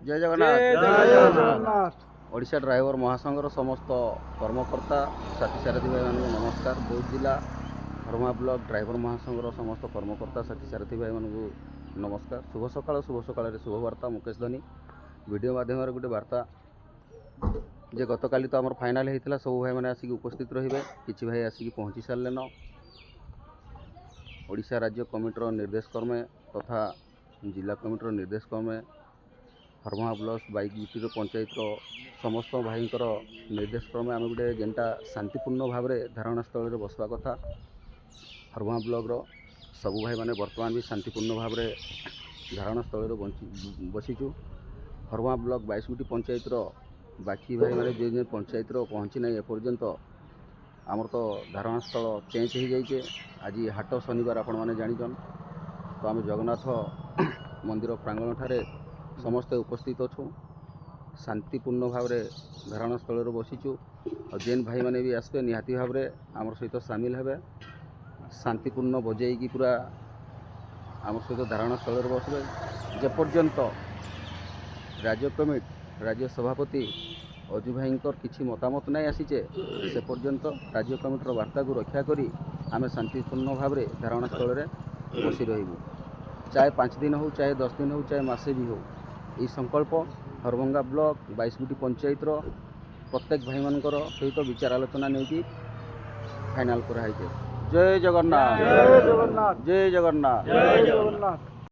जय जगन्नाथ। जय जगन्नाथ। ओडिशा ड्राइवर महासंघर समस्त कर्मकर्ता साथी सारथी भाई मानक नमस्कार। बौद्ध जिला हरमा ब्लॉक ड्राइवर महासंघर समस्त कर्मकर्ता साथी सारथी भाई मानक नमस्कार। शुभ सकाळ शुभ वार्ता मुकेश धनी वीडियो माध्यम गोटे वार्ता जे गतकाली तो आमर फाइनाल होता सब भाई मैंने आसिक उपस्थित रे कि भाई आसिक पहुँची सारे न ओडिशा राज्य कमिटर निर्देश क्रमे तथा जिला कमिटर निर्देश क्रमे हरमा ब्लॉक बाइक यूटी पंचायत समस्त भाई निर्देश क्रमे आम गोटे जेनटा शांतिपूर्ण भाव में धारणा स्थल में बसवा कथा हरमा ब्लॉक सबू भाई मैंने बर्तमान भी शांतिपूर्ण भाव में धारणा स्थल में बसीचु। हरमा ब्लॉक 22 गोटी पंचायत बाकी भाई मैंने जो पंचायत पहुँची ना एपर्यंत आमर तो धारणा स्थल चेंज हो जाइए। आज हाट शनिवार आपण मैंने जानिछन तो आम जगन्नाथ मंदिर प्रांगण ठारे समस्ते उपस्थित अच्छु शांतिपूर्ण भाव में धारणा स्थल बसीचु और जेन भाई मैंने भी आसपे निहाती भाव में आम सहित सामिल हेबे शांतिपूर्ण बजाई पूरा आम सहित धारणा स्थल बसबे जेपर्यंत राज्य कमिटी राज्य सभापति अजु भाई किसी मतामत नहीं आसीचे से पर्यंत राज्य कमिटर वार्ता को रक्षा करी आम शांतिपूर्ण भाव में धारणा स्थल में बसी रही चाहे 5 दिन हो चाहे 10 दिन हो चाहे मासे भी हो यही संकल्प हरभंगा ब्लॉक 22 गोटी पंचायत प्रत्येक भाई मानकर सहित विचार आलोचना नहीं फाइनाल कराई। जय जगन्नाथ। जय जगन्नाथ। जय जगन्नाथ। जय जगन्नाथ।